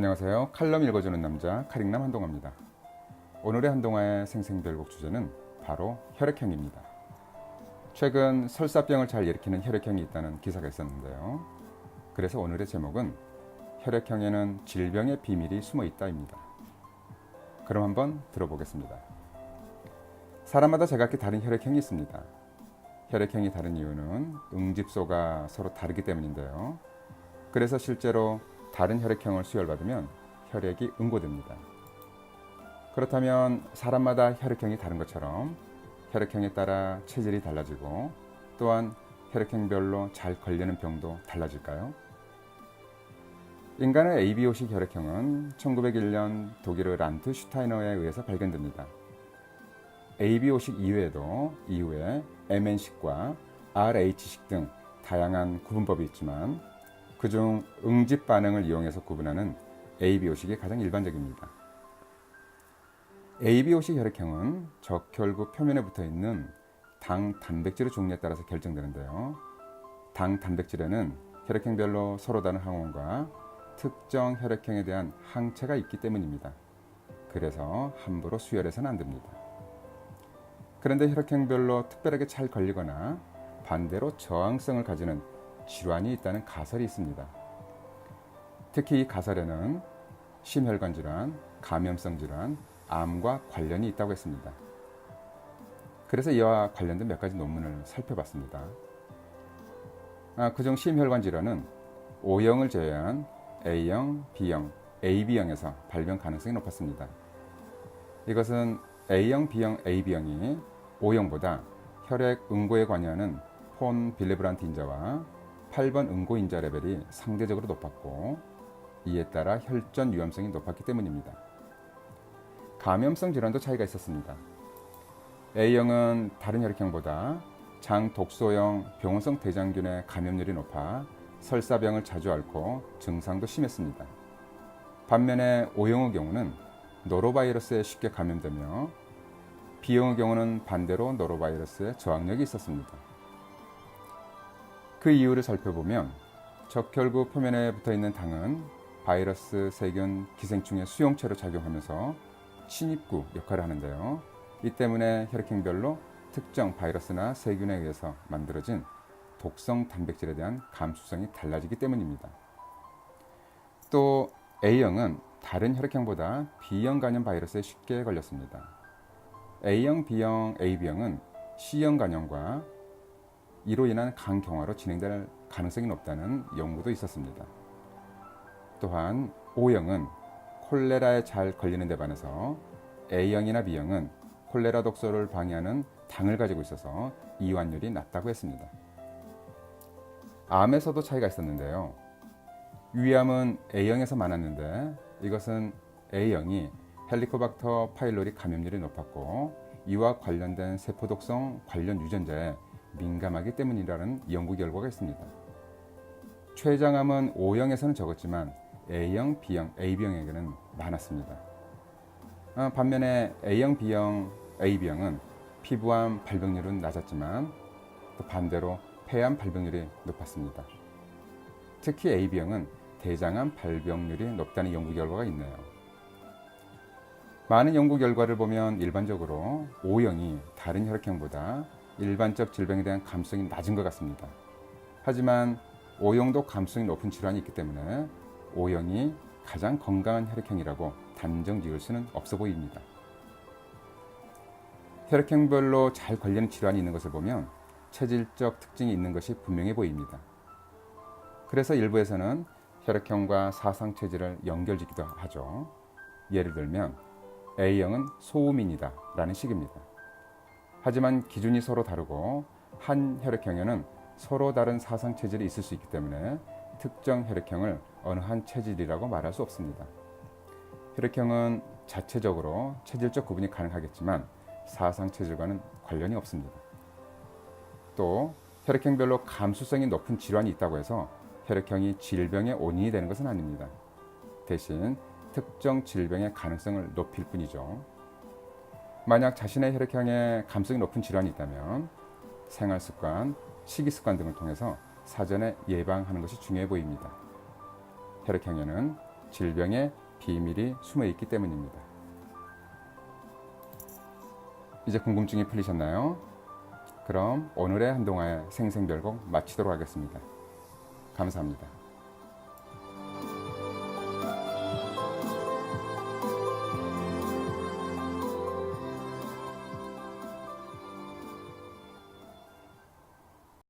안녕하세요. 칼럼 읽어주는 남자 카릭남 한동화입니다. 오늘의 한동화의 생생별곡 주제는 바로 혈액형입니다. 최근 설사병을 잘 일으키는 혈액형이 있다는 기사가 있었는데요. 그래서 오늘의 제목은 혈액형에는 질병의 비밀이 숨어 있다입니다. 그럼 한번 들어보겠습니다. 사람마다 제각기 다른 혈액형이 있습니다. 혈액형이 다른 이유는 응집소가 서로 다르기 때문인데요. 그래서 실제로 다른 혈액형을 수혈받으면 혈액이 응고됩니다. 그렇다면 사람마다 혈액형이 다른 것처럼 혈액형에 따라 체질이 달라지고 또한 혈액형별로 잘 걸리는 병도 달라질까요? 인간의 ABO식 혈액형은 1901년 독일의 란트 슈타이너에 의해서 발견됩니다. ABO식 이외에도 이후에 MN식과 RH식 등 다양한 구분법이 있지만 그중 응집 반응을 이용해서 구분하는 ABO식이 가장 일반적입니다. ABO식 혈액형은 적혈구 표면에 붙어 있는 당 단백질의 종류에 따라서 결정되는데요. 당 단백질에는 혈액형별로 서로 다른 항원과 특정 혈액형에 대한 항체가 있기 때문입니다. 그래서 함부로 수혈해서는 안 됩니다. 그런데 혈액형별로 특별하게 잘 걸리거나 반대로 저항성을 가지는 질환이 있다는 가설이 있습니다. 특히 이 가설에는 심혈관 질환, 감염성 질환, 암과 관련이 있다고 했습니다. 그래서 이와 관련된 몇 가지 논문을 살펴봤습니다. 그중 심혈관 질환은 O형을 제외한 A형, B형, AB형에서 발병 가능성이 높았습니다. 이것은 A형, B형, AB형이 O형보다 혈액 응고에 관여하는 폰 빌레브란트 인자와 8번 응고 인자 레벨이 상대적으로 높았고 이에 따라 혈전 위험성이 높았기 때문입니다. 감염성 질환도 차이가 있었습니다. A형은 다른 혈액형보다 장 독소형 병원성 대장균의 감염률이 높아 설사병을 자주 앓고 증상도 심했습니다. 반면에 O형의 경우는 노로바이러스에 쉽게 감염되며 B형의 경우는 반대로 노로바이러스에 저항력이 있었습니다. 그 이유를 살펴보면 적혈구 표면에 붙어있는 당은 바이러스, 세균, 기생충의 수용체로 작용하면서 침입구 역할을 하는데요. 이 때문에 혈액형별로 특정 바이러스나 세균에 의해서 만들어진 독성 단백질에 대한 감수성이 달라지기 때문입니다. 또 A형은 다른 혈액형보다 B형 간염 바이러스에 쉽게 걸렸습니다. A형, B형, AB형은 C형 간염과 이로 인한 간경화로 진행될 가능성이 높다는 연구도 있었습니다. 또한 O형은 콜레라에 잘 걸리는 데 반해서 A형이나 B형은 콜레라 독소를 방해하는 당을 가지고 있어서 이완율이 낮다고 했습니다. 암에서도 차이가 있었는데요. 위암은 A형에서 많았는데 이것은 A형이 헬리코박터 파일로리 감염률이 높았고 이와 관련된 세포독성 관련 유전자에 민감하기 때문이라는 연구 결과가 있습니다. 췌장암은 O형에서는 적었지만 A형, B형, AB형에게는 많았습니다. 반면에 A형, B형, AB형은 피부암 발병률은 낮았지만 또 반대로 폐암 발병률이 높았습니다. 특히 AB형은 대장암 발병률이 높다는 연구 결과가 있네요. 많은 연구 결과를 보면 일반적으로 O형이 다른 혈액형보다 일반적 질병에 대한 감수성이 낮은 것 같습니다. 하지만 O형도 감수성이 높은 질환이 있기 때문에 O형이 가장 건강한 혈액형이라고 단정 지을 수는 없어 보입니다. 혈액형별로 잘 걸리는 질환이 있는 것을 보면 체질적 특징이 있는 것이 분명해 보입니다. 그래서 일부에서는 혈액형과 사상 체질을 연결짓기도 하죠. 예를 들면 A형은 소음인이다 라는 식입니다. 하지만 기준이 서로 다르고 한 혈액형에는 서로 다른 사상 체질이 있을 수 있기 때문에 특정 혈액형을 어느 한 체질이라고 말할 수 없습니다. 혈액형은 자체적으로 체질적 구분이 가능하겠지만 사상 체질과는 관련이 없습니다. 또 혈액형별로 감수성이 높은 질환이 있다고 해서 혈액형이 질병의 원인이 되는 것은 아닙니다. 대신 특정 질병의 가능성을 높일 뿐이죠. 만약 자신의 혈액형에 감수성이 높은 질환이 있다면 생활습관, 식이습관 등을 통해서 사전에 예방하는 것이 중요해 보입니다. 혈액형에는 질병의 비밀이 숨어 있기 때문입니다. 이제 궁금증이 풀리셨나요? 그럼 오늘의 한동아의 생생별곡 마치도록 하겠습니다. 감사합니다.